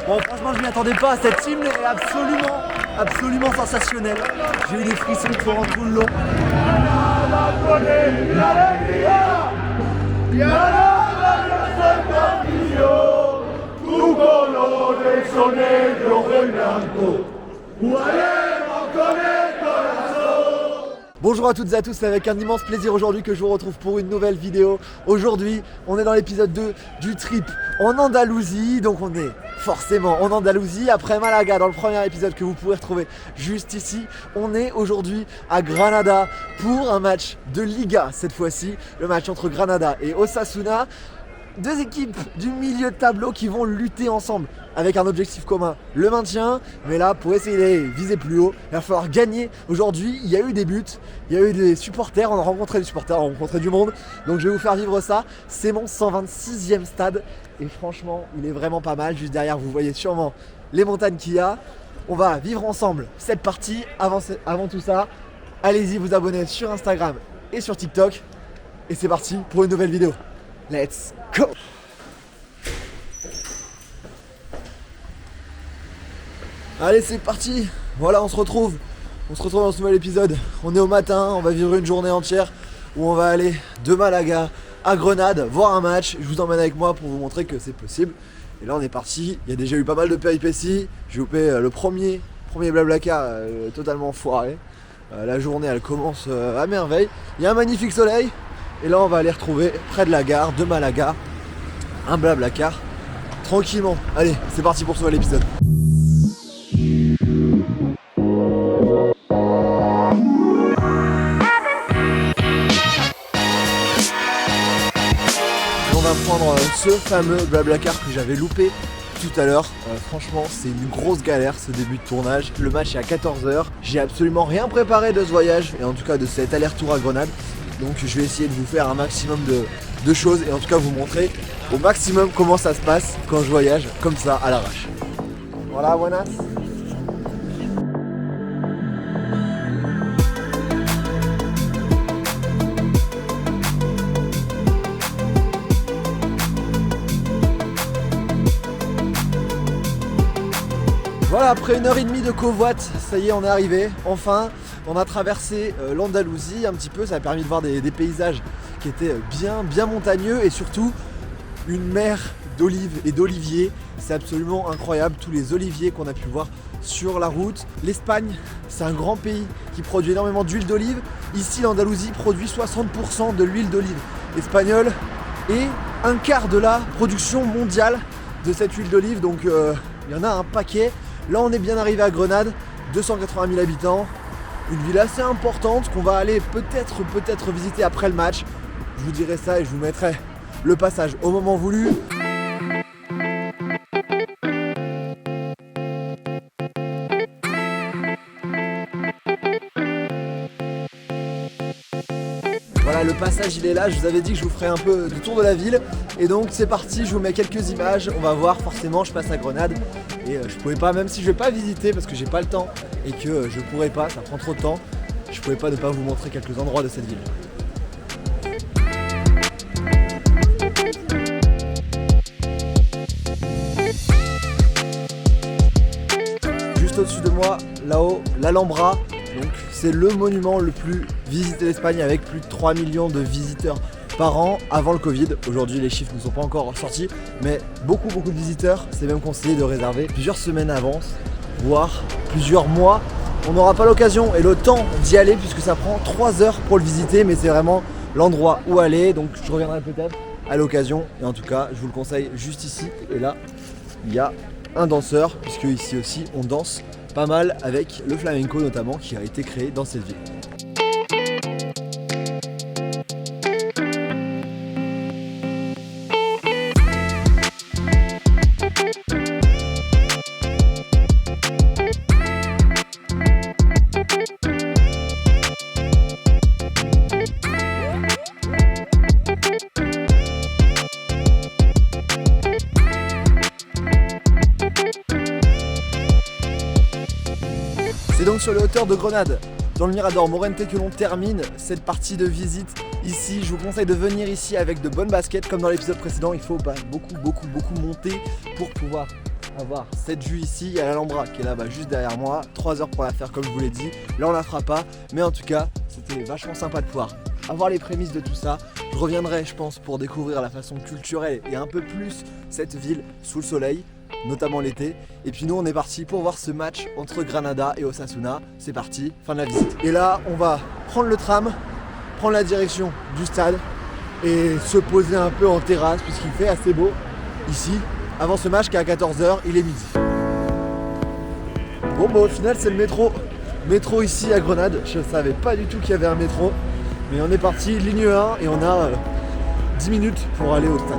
Bon, franchement, je m'y attendais pas. Cette team est absolument sensationnelle. J'ai eu des frissons pendant tout le long. Bonjour à toutes et à tous, c'est avec un immense plaisir aujourd'hui que je vous retrouve pour une nouvelle vidéo. Aujourd'hui, on est dans l'épisode 2 du trip en Andalousie, donc on est forcément en Andalousie, après Malaga dans le premier épisode que vous pourrez retrouver juste ici. On est aujourd'hui à Granada pour un match de Liga cette fois-ci, le match entre Granada et Osasuna. Deux équipes du milieu de tableau qui vont lutter ensemble avec un objectif commun, le maintien. Mais là, pour essayer de viser plus haut, il va falloir gagner. Aujourd'hui, il y a eu des buts, il y a eu des supporters, on a rencontré des supporters, on a rencontré du monde. Donc je vais vous faire vivre ça. C'est mon 126e stade et franchement, il est vraiment pas mal. Juste derrière, vous voyez sûrement les montagnes qu'il y a. On va vivre ensemble cette partie. Avant tout ça, allez-y vous abonner sur Instagram et sur TikTok. Et c'est parti pour une nouvelle vidéo. Let's go! Allez, c'est parti! Voilà, on se retrouve dans ce nouvel épisode. On est au matin, on va vivre une journée entière où on va aller de Malaga à Grenade voir un match. Je vous emmène avec moi pour vous montrer que c'est possible. Et là, on est parti. Il y a déjà eu pas mal de péripéties. J'ai loupé le premier Blablacar totalement foiré. La journée, elle commence à merveille. Il y a un magnifique soleil. Et là on va aller retrouver près de la gare de Malaga un Blablacar tranquillement. Allez, c'est parti pour ce nouvel épisode. On va prendre ce fameux Blablacar que j'avais loupé tout à l'heure. Franchement, c'est une grosse galère ce début de tournage. Le match est à 14h. J'ai absolument rien préparé de ce voyage et en tout cas de cet aller-retour à Grenade. Donc je vais essayer de vous faire un maximum de choses et en tout cas vous montrer au maximum comment ça se passe quand je voyage comme ça à l'arrache. Voilà, buenas. Voilà, après 1h30 de covoite, ça y est, on est arrivé, enfin. On a traversé l'Andalousie un petit peu, ça a permis de voir des paysages qui étaient bien montagneux et surtout une mer d'olives et d'oliviers. C'est absolument incroyable, tous les oliviers qu'on a pu voir sur la route. L'Espagne, c'est un grand pays qui produit énormément d'huile d'olive. Ici, l'Andalousie produit 60% de l'huile d'olive espagnole et un quart de la production mondiale de cette huile d'olive. Donc il y en a un paquet. Là, on est bien arrivé à Grenade, 280 000 habitants. Une ville assez importante qu'on va aller peut-être visiter après le match. Je vous dirai ça et je vous mettrai le passage au moment voulu. Voilà, le passage il est là, je vous avais dit que je vous ferais un peu de tour de la ville. Et donc c'est parti, je vous mets quelques images, on va voir forcément, je passe à Grenade. Et je pouvais pas, même si je vais pas visiter parce que j'ai pas le temps et que je pourrais pas, ça prend trop de temps, je pouvais pas ne pas vous montrer quelques endroits de cette ville. Juste au-dessus de moi, là-haut, l'Alhambra. Donc c'est le monument le plus visité d'Espagne avec plus de 3 millions de visiteurs par an avant le Covid. Aujourd'hui les chiffres ne sont pas encore sortis, mais beaucoup de visiteurs. C'est même conseillé de réserver plusieurs semaines à l'avance, voire plusieurs mois. On n'aura pas l'occasion et le temps d'y aller puisque ça prend 3 heures pour le visiter, mais c'est vraiment l'endroit où aller. Donc je reviendrai peut-être à l'occasion et en tout cas je vous le conseille juste ici. Et là il y a un danseur puisque ici aussi on danse pas mal avec le flamenco notamment qui a été créé dans cette ville. C'est donc sur les hauteurs de Grenade, dans le Mirador Morente, que l'on termine cette partie de visite ici. Je vous conseille de venir ici avec de bonnes baskets. Comme dans l'épisode précédent, il faut beaucoup monter pour pouvoir avoir cette vue ici. Il y a l'Alhambra qui est là-bas juste derrière moi. 3 heures pour la faire comme je vous l'ai dit. Là on la fera pas, mais en tout cas c'était vachement sympa de pouvoir avoir les prémices de tout ça. Je reviendrai je pense pour découvrir la façon culturelle et un peu plus cette ville sous le soleil, notamment l'été. Et puis nous on est parti pour voir ce match entre Granada et Osasuna. C'est parti, fin de la visite. Et là on va prendre le tram, prendre la direction du stade et se poser un peu en terrasse puisqu'il fait assez beau ici. Avant ce match qui est à 14h, il est midi. Bon bah au final c'est le métro. Métro ici à Grenade. Je savais pas du tout qu'il y avait un métro. Mais on est parti, ligne 1 et on a 10 minutes pour aller au stade.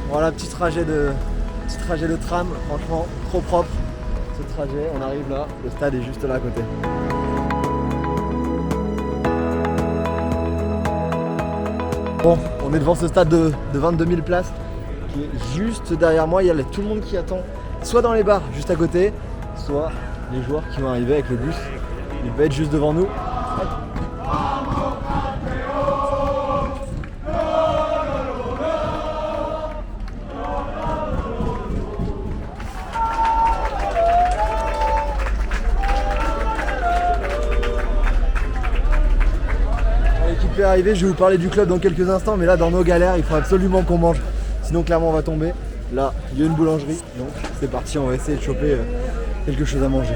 Voilà, petit trajet de tram, franchement trop propre ce trajet. On arrive là, le stade est juste là à côté. Bon, on est devant ce stade de 22 000 places qui est juste derrière moi. Il y a tout le monde qui attend, soit dans les bars juste à côté, soit les joueurs qui vont arriver avec le bus. Il va être juste devant nous. Arrivé, je vais vous parler du club dans quelques instants, mais là dans nos galères il faut absolument qu'on mange, sinon clairement on va tomber. Là il y a une boulangerie, donc c'est parti, on va essayer de choper quelque chose à manger.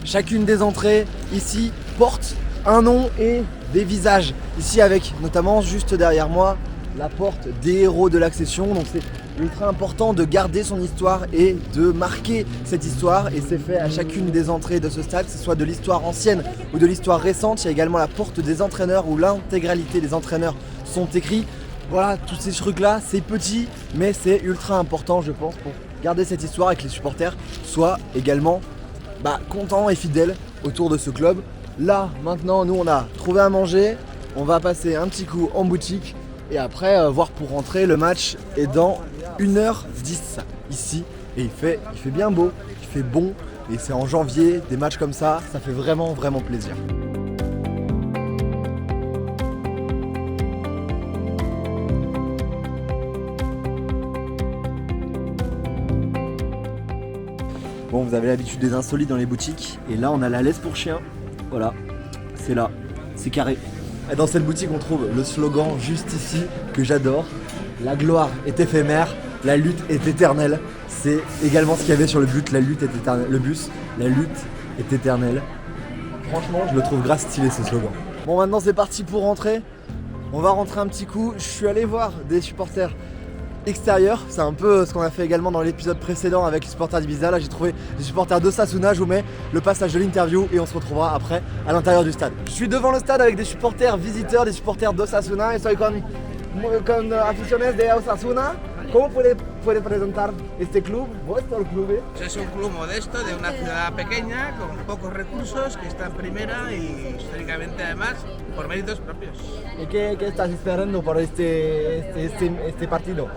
Chacune des entrées ici porte un nom et des visages, ici avec notamment juste derrière moi la porte des héros de l'accession. Donc c'est ultra important de garder son histoire et de marquer cette histoire, et c'est fait à chacune des entrées de ce stade, que ce soit de l'histoire ancienne ou de l'histoire récente. Il y a également la porte des entraîneurs où l'intégralité des entraîneurs sont écrits. Voilà, tous ces trucs là, c'est petit mais c'est ultra important je pense pour garder cette histoire et que les supporters soient également contents et fidèles autour de ce club. Là maintenant nous on a trouvé à manger, on va passer un petit coup en boutique et après voir pour rentrer. Le match est dans 1h10 ici et il fait bien beau, il fait bon et c'est en janvier, des matchs comme ça fait vraiment plaisir. Bon, vous avez l'habitude des insolites dans les boutiques et là on a la laisse pour chien, voilà, c'est là, c'est carré. Et dans cette boutique on trouve le slogan juste ici que j'adore: la gloire est éphémère, la lutte est éternelle. C'est également ce qu'il y avait sur le but, la lutte est éternelle, le bus, la lutte est éternelle. Franchement je le trouve grave stylé ce slogan. Bon maintenant c'est parti pour rentrer, on va rentrer un petit coup. Je suis allé voir des supporters extérieurs, c'est un peu ce qu'on a fait également dans l'épisode précédent avec les supporters d'Ibiza. Là j'ai trouvé des supporters d'Osasuna, je vous mets le passage de l'interview et on se retrouvera après à l'intérieur du stade. Je suis devant le stade avec des supporters visiteurs, des supporters d'Osasuna. Estoy con aficionados de Osasuna. ¿Cómo puede presentar este club, vuestro club? Es un club modesto de una ciudad pequeña con pocos recursos que está en primera y históricamente además por méritos propios. ¿Y qué estás esperando por este partido?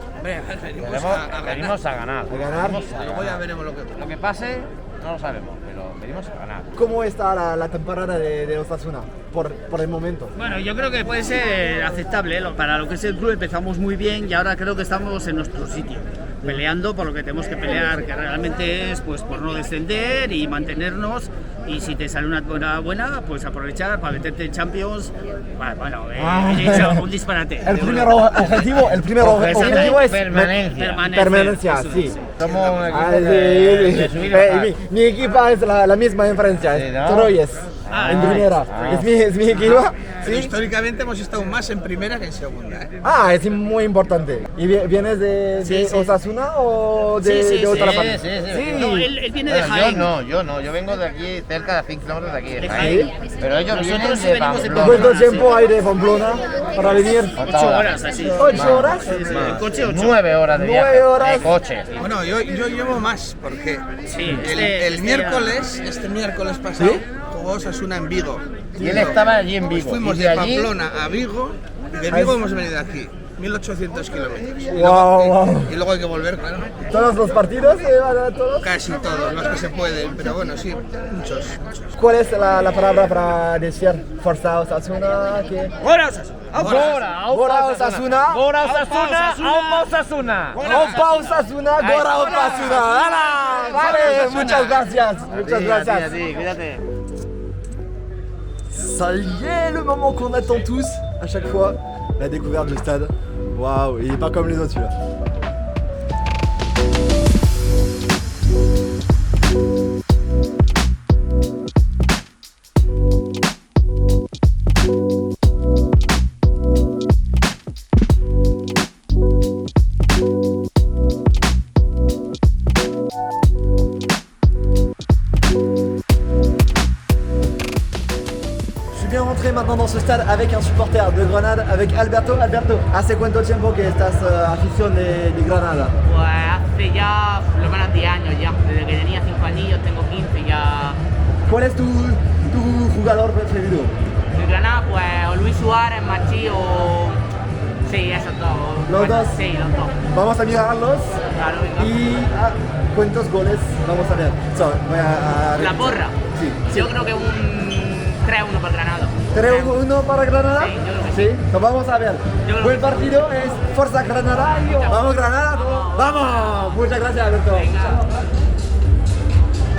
Venimos a ganar. ¿A ganar? Luego ya veremos lo que pase, no lo sabemos, pero venimos a ganar. ¿Cómo está la temporada de Osasuna por el momento? Bueno, yo creo que puede ser aceptable, ¿eh? Para lo que es el club empezamos muy bien y ahora creo que estamos en nuestro sitio, peleando por lo que tenemos que pelear, que realmente es pues por no descender y mantenernos, y si te sale una buena, pues aprovechar para meterte en Champions. Bueno, he dicho un disparate. El primer objetivo es permanencia, sí. Somos mi equipo es la misma en Francia, es Troyes. en primera. Es mi equipo. Pero ¿Sí? históricamente hemos estado más en primera que en segunda. Ah, es muy importante. ¿Y vienes de Osasuna o de otra parte? Sí. No, él viene de Jaén. Yo no, yo vengo de aquí, cerca de 5 kilómetros de aquí, de De Jaén. Jaén. Pero ellos Nosotros vienen sí de venimos de Pamplona. ¿Cuánto tiempo hay de Pamplona para venir? 8 horas así. 8 horas. Sí, en coche 8. 9 horas de 9 viaje, horas. de coche. Bueno, yo llevo más porque Sí, el miércoles, este miércoles pasado, jugó Osasuna en Vigo. Y él estaba allí en Pues Vigo. fuimos y de allí, Pamplona a Vigo y de Vigo hemos venido aquí. 1800 kilómetros. Y Wow, luego, wow. y luego hay que volver, claro. ¿Todos los partidos se van a todos? Casi todos los que se pueden, pero bueno, sí, muchos. ¿Cuál es la palabra para decir Forza Osasuna? ¿Qué? ¡Bora, Osasuna! Gora Osasuna. Gora Osasuna, Aupa Osasuna. Opa Osasuna, Gora Osasuna. ¡Hala! Vale, muchas gracias. Muchas gracias. A ti, cuídate. Ça y est, le moment qu'on attend tous à chaque fois, la découverte du stade. Waouh, il est pas comme les autres celui-là. Je suis bien rentré maintenant dans ce stade avec un supporter de Grenade, avec Alberto. Alberto, ¿hace cuánto tiempo que estás afición de Granada? Pues hace ya por lo menos 10 años ya, desde que tenía 5 anillos, tengo 15 ya. ¿Cuál es tu jugador preferido? De Granada, pues o Luis Suárez, Machi o... Sí, esos dos. ¿Los dos? Sí, los dos. Vamos a mirarlos Claro, venga. y cuántos goles vamos a ver. Voy a La porra. Sí. Yo creo que un 3-1 para Granada. 3-1 para Granada. Sí, yo creo que sí. Lo vamos a ver. Yo creo Buen que partido es Forza Granada. Vamos Granada. Vamos. Muchas gracias Alberto.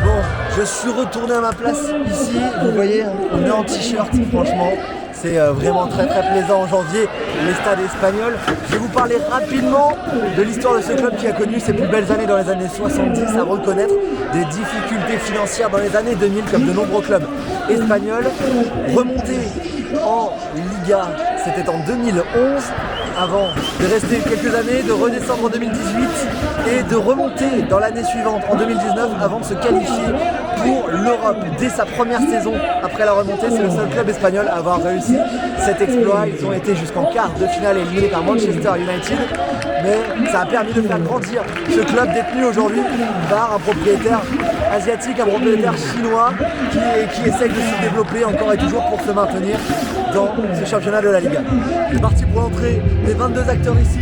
Bon, je suis retourné à ma place ici. Vous voyez, on est en t-shirt. Franchement, c'est vraiment très plaisant en janvier. Les stades espagnols. Je vais vous parler rapidement de l'histoire de ce club qui a connu ses plus belles années dans les années 70, à reconnaître des difficultés financières dans les années 2000 comme de nombreux clubs espagnols. Remonté en Liga, c'était en 2011. Avant de rester quelques années, de redescendre en 2018 et de remonter dans l'année suivante en 2019 avant de se qualifier pour l'Europe. Dès sa première saison après la remontée, c'est le seul club espagnol à avoir réussi cet exploit. Ils ont été jusqu'en quart de finale éliminés par Manchester United, mais ça a permis de faire grandir ce club détenu aujourd'hui par un propriétaire asiatique, un propriétaire chinois qui essaye de se développer encore et toujours pour se maintenir dans ce championnat de la Liga. C'est parti pour l'entrée des 22 acteurs ici,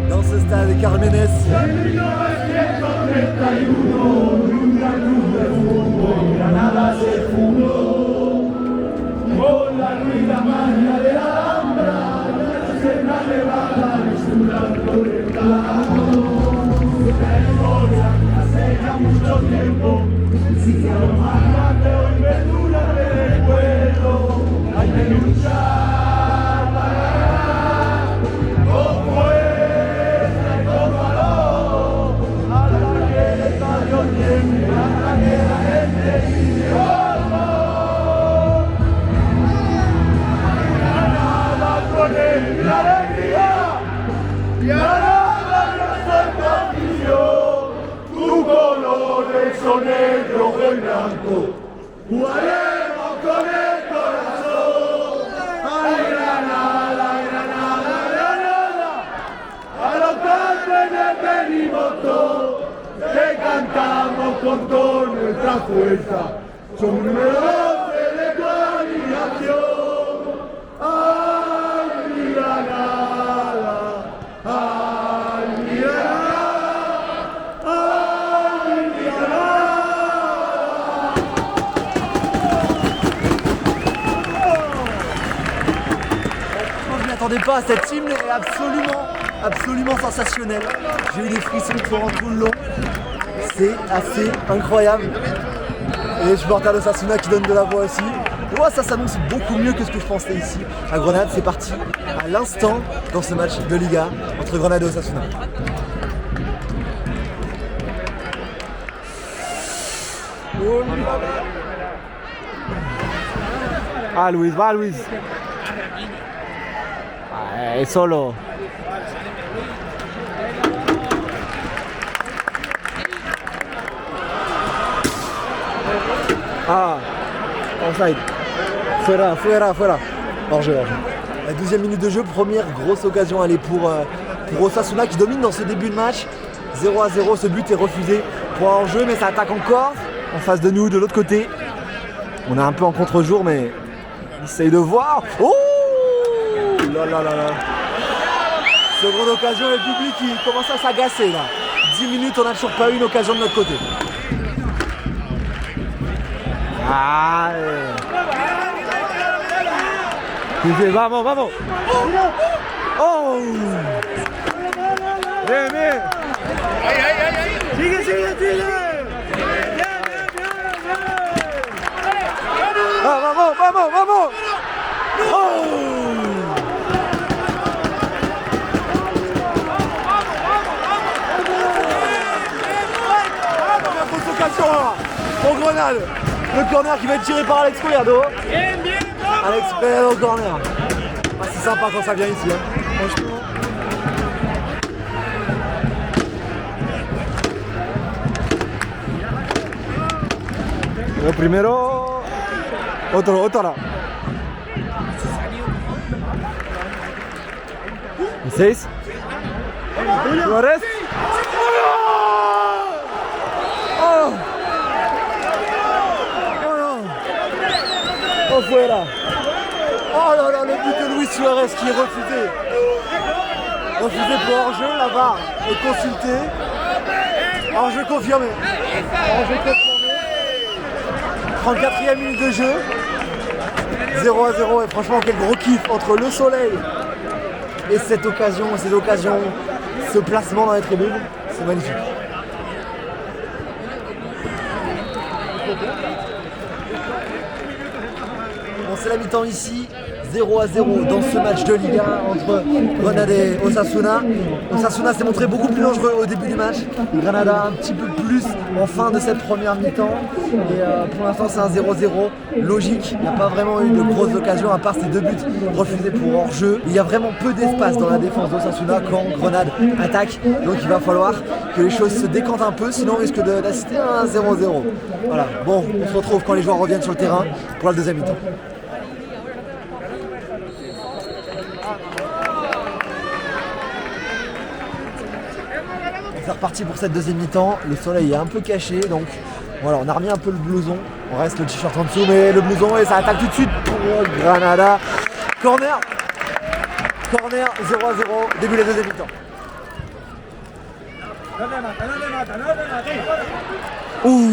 dans ce stade Carmenes. Je ne m'attendais pas à cette hymne, elle est absolument sensationnelle. J'ai eu des frissons pendant tout le long. C'est assez incroyable. Et les supporters de Osasuna qui donnent de la voix aussi. Et ouais, ça s'annonce beaucoup mieux que ce que je pensais ici. À Grenade, c'est parti à l'instant dans ce match de Liga entre Grenade et Osasuna. Ah, Luis, va Luis. Solo. Ah, offside. Fuera. Hors-jeu. La 12e minute de jeu, première grosse occasion allez, pour Osasuna qui domine dans ce début de match. 0-0, ce but est refusé pour hors-jeu, mais ça attaque encore en face de nous, de l'autre côté. On est un peu en contre-jour, mais on essaye de voir. Oh là. Seconde occasion, le public qui commence à s'agacer là. 10 minutes, on n'a toujours pas eu une occasion de notre côté. Ah, vamos. Oh. Bien. Sigue. Ah, vamos. Oh. Grosse occasion là, pour Grenade. Le corner qui va être tiré par Alex Collado. Alex Collado corner. Ah, c'est sympa quand ça vient ici, hein. Franchement. Le primero. Otro. 6. Suarez. Oh, fuera. Oh là là, le but de Luis Suarez qui est refusé. Refusé pour hors-jeu, la VAR est consultée. Hors-jeu confirmé. 34e minute de jeu. 0-0 et franchement quel gros kiff entre le soleil et cette occasion, ce placement dans les tribunes, c'est magnifique. Bon, c'est la mi-temps ici, 0-0 dans ce match de Liga entre Grenade et Osasuna. Osasuna s'est montré beaucoup plus dangereux au début du match. Granada un petit peu plus en fin de cette première mi-temps. Et pour l'instant c'est un 0-0 logique. Il n'y a pas vraiment eu de grosses occasions à part ces 2 buts refusés pour hors-jeu. Il y a vraiment peu d'espace dans la défense d'Osasuna quand Grenade attaque. Donc il va falloir que les choses se décantent un peu, sinon on risque d'assister à un 0-0. Voilà, bon, on se retrouve quand les joueurs reviennent sur le terrain pour la deuxième mi-temps. C'est reparti pour cette deuxième mi-temps, le soleil est un peu caché donc voilà, on a remis un peu le blouson, on reste le t-shirt en dessous mais le blouson et ça attaque tout de suite pour Granada. Corner 0-0, début de la deuxième mi-temps. Ouh.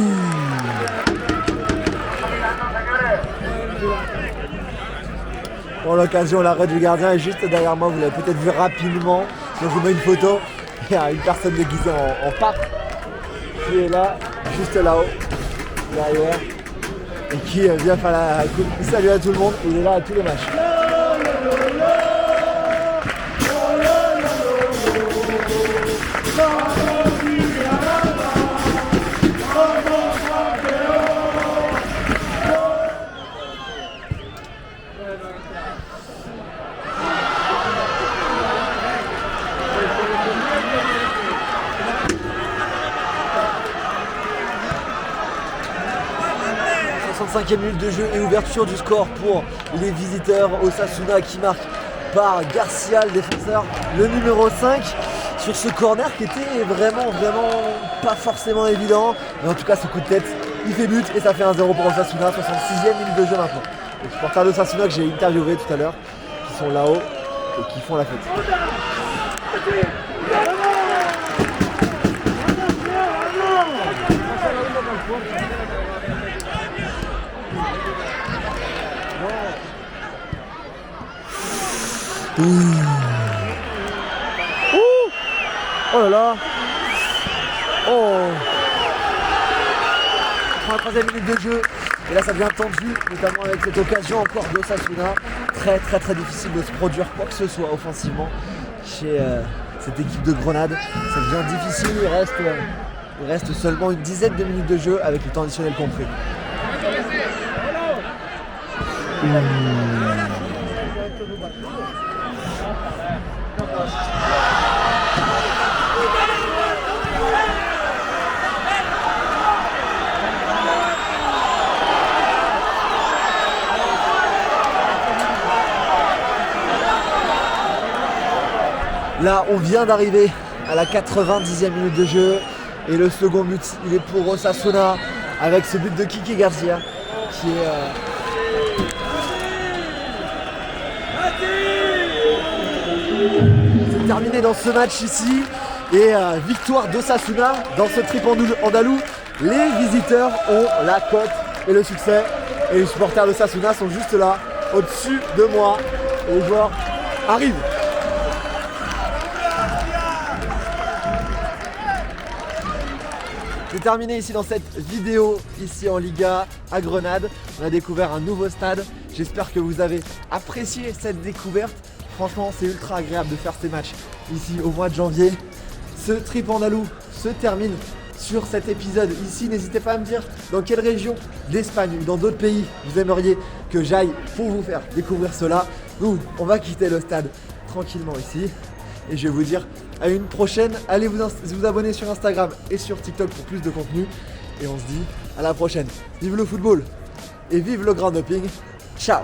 Pour l'occasion, l'arrêt du gardien est juste derrière moi, vous l'avez peut-être vu rapidement, si je vous mets une photo. Il y a une personne déguisée en pape qui est là, juste là-haut, derrière, et qui vient faire la coupe. Salut à tout le monde, il est là à tous les matchs. Cinquième minute de jeu et ouverture du score pour les visiteurs. Osasuna qui marque par Garcia, le défenseur, le numéro 5, sur ce corner qui était vraiment pas forcément évident. Mais en tout cas ce coup de tête, il fait but et ça fait 1-0 pour Osasuna. 66e minute de jeu maintenant. Les supporters d'Osasuna que j'ai interviewé tout à l'heure, qui sont là-haut et qui font la fête. Oh là là. Oh. 33e minute de jeu. Et là ça devient tendu, notamment avec cette occasion encore d'Osasuna. Très difficile de se produire quoi que ce soit offensivement chez cette équipe de Grenade. Ça devient difficile, il reste seulement une dizaine de minutes de jeu avec le temps additionnel compris. Là, on vient d'arriver à la 90e minute de jeu et le second but, il est pour Osasuna avec ce but de Kike Garcia qui est c'est terminé dans ce match ici et victoire d'Osasuna dans ce trip andalou. Les visiteurs ont la cote et le succès et les supporters d'Osasuna sont juste là au-dessus de moi et les joueurs arrivent. C'est terminé ici dans cette vidéo, ici en Liga à Grenade. On a découvert un nouveau stade. J'espère que vous avez apprécié cette découverte. Franchement, c'est ultra agréable de faire ces matchs ici au mois de janvier. Ce trip andalou se termine sur cet épisode ici. N'hésitez pas à me dire dans quelle région d'Espagne ou dans d'autres pays vous aimeriez que j'aille pour vous faire découvrir cela. Nous, on va quitter le stade tranquillement ici. Et je vais vous dire à une prochaine. Allez vous abonner sur Instagram et sur TikTok pour plus de contenu. Et on se dit à la prochaine. Vive le football et vive le grand doping. Ciao.